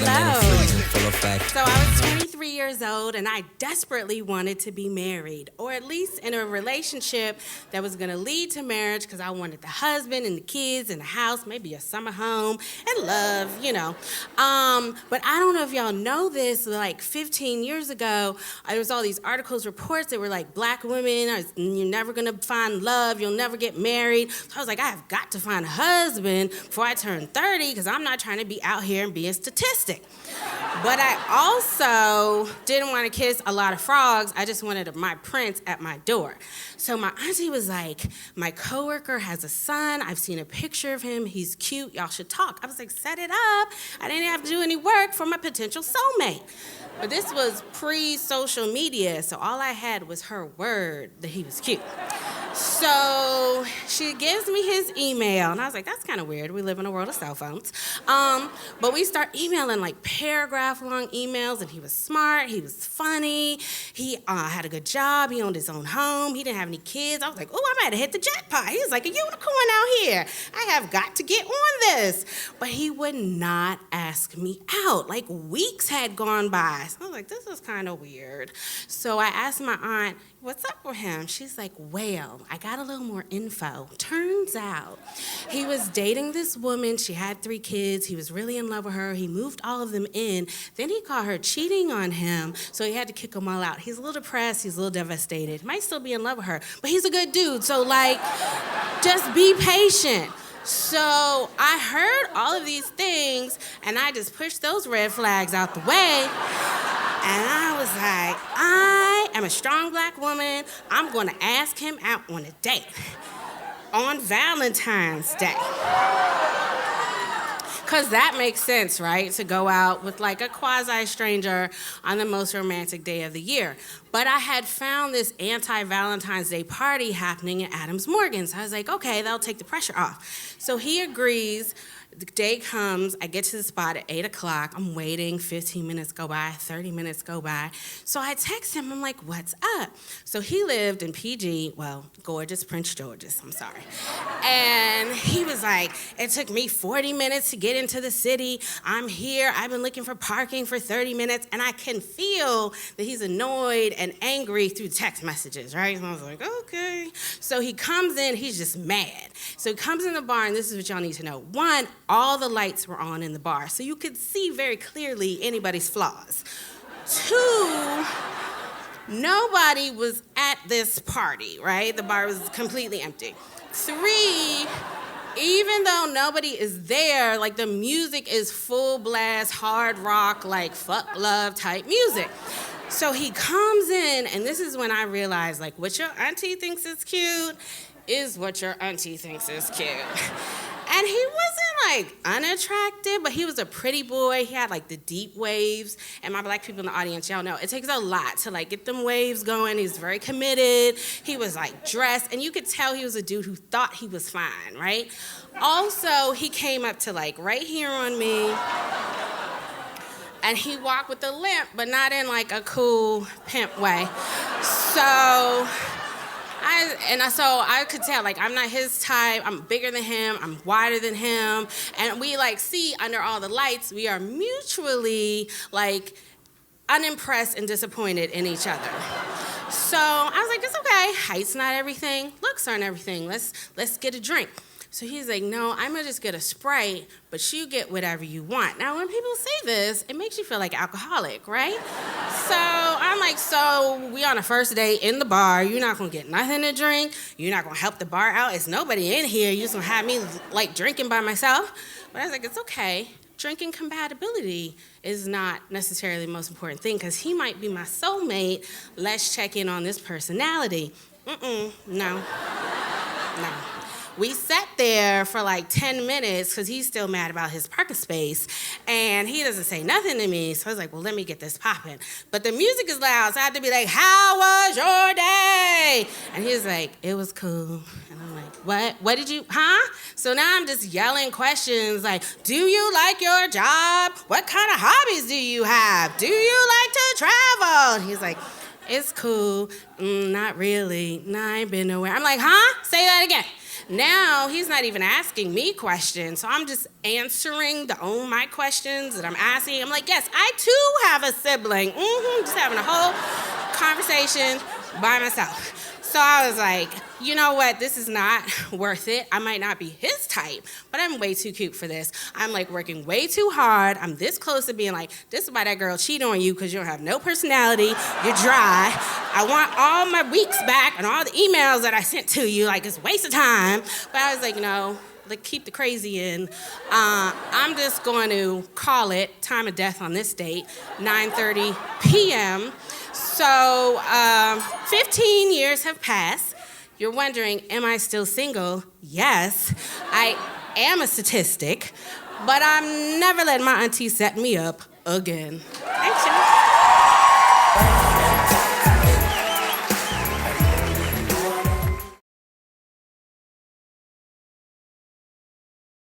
Hello. Full effect. So I was 23 years old and I desperately wanted to be married, or at least in a relationship that was going to lead to marriage, because I wanted the husband and the kids and the house, maybe a summer home and love. But I don't know if y'all know this, like 15 years ago, there was all these articles, reports that were like, black women, you're never going to find love, you'll never get married. So I was like, I have got to find a husband before I turn 30, because I'm not trying to be out here and be a statistic. But I also didn't want to kiss a lot of frogs. I just wanted my prince at my door. So my auntie was like, my coworker has a son. I've seen a picture of him. He's cute. Y'all should talk. I was like, set it up. I didn't have to do any work for my potential soulmate. But this was pre-social media, so all I had was her word that he was cute. So she gives me his email, and I was like, that's kind of weird. We live in a world of cell phones. But we start emailing like paragraph-long emails, and he was smart, he was funny, he had a good job, he owned his own home, he didn't have any kids. I was like, oh, I might have hit the jackpot. He was like a unicorn out here. I have got to get on this. But he would not ask me out. Like weeks had gone by. So I was like, this is kind of weird. So I asked my aunt, what's up with him? She's like, well, I got a little more info. Turns out he was dating this woman. She had 3 kids. He was really in love with her. He moved all of them in. Then he caught her cheating on him, so he had to kick them all out. He's a little depressed. He's a little devastated. Might still be in love with her, but he's a good dude. So, like, just be patient. So I heard all of these things, and I just pushed those red flags out the way. And I was like, I am a strong black woman. I'm going to ask him out on a date on Valentine's Day. Because that makes sense, right? To go out with like a quasi-stranger on the most romantic day of the year. But I had found this anti-Valentine's Day party happening at Adams Morgan. So I was like, okay, that'll take the pressure off. So he agrees. The day comes, I get to the spot at 8 o'clock. I'm waiting, 15 minutes go by, 30 minutes go by. So I text him, I'm like, what's up? So he lived in PG, well, gorgeous Prince George's, I'm sorry. And he was like, it took me 40 minutes to get into the city. I'm here, I've been looking for parking for 30 minutes, and I can feel that he's annoyed and angry through text messages, right? And I was like, okay. So he comes in, he's just mad. So he comes in the bar, and this is what y'all need to know. One, all the lights were on in the bar, so you could see very clearly anybody's flaws. 2, nobody was at this party, right? The bar was completely empty. 3, even though nobody is there, like the music is full blast, hard rock, like fuck love type music. So he comes in, and this is when I realized, like, what your auntie thinks is cute is what your auntie thinks is cute. And he wasn't, like, unattractive, but he was a pretty boy. He had, like, the deep waves. And my black people in the audience, y'all know, it takes a lot to, like, get them waves going. He's very committed. He was, like, dressed. And you could tell he was a dude who thought he was fine, right? Also, he came up to, like, right here on me. And he walked with a limp, but not in, like, a cool pimp way. So I could tell, like, I'm not his type. I'm bigger than him. I'm wider than him. And we, like, see under all the lights, we are mutually, like, unimpressed and disappointed in each other. So I was like, it's okay. Height's not everything. Looks aren't everything. Let's get a drink. So he's like, no, I'm gonna just get a Sprite, but you get whatever you want. Now, when people say this, it makes you feel like an alcoholic, right? So I'm like, so we on a first date in the bar, you're not gonna get nothing to drink, you're not gonna help the bar out, it's nobody in here, you're just gonna have me like drinking by myself. But I was like, it's okay. Drinking compatibility is not necessarily the most important thing, because he might be my soulmate. Let's check in on this personality. No. We sat there for like 10 minutes because he's still mad about his parking space, and he doesn't say nothing to me. So I was like, well, let me get this popping. But the music is loud, so I had to be like, how was your day? And he was like, it was cool. And I'm like, what? What did you, huh? So now I'm just yelling questions like, do you like your job? What kind of hobbies do you have? Do you like to travel? And he's like, it's cool. Not really. Nah, I ain't been nowhere. I'm like, huh? Say that again. Now he's not even asking me questions, so I'm just answering my questions that I'm asking. I'm like, yes, I too have a sibling. Just having a whole conversation by myself. So I was like, you know what? This is not worth it. I might not be his type, but I'm way too cute for this. I'm like working way too hard. I'm this close to being like, this is why that girl cheated on you because you don't have no personality. You're dry. I want all my weeks back and all the emails that I sent to you. Like, it's a waste of time. But I was like, no, like, keep the crazy in. I'm just going to call it time of death on this date, 9:30 p.m. So 15 years have passed. You're wondering, am I still single? Yes, I am a statistic, but I'm never letting my auntie set me up again. Thanks, y'all.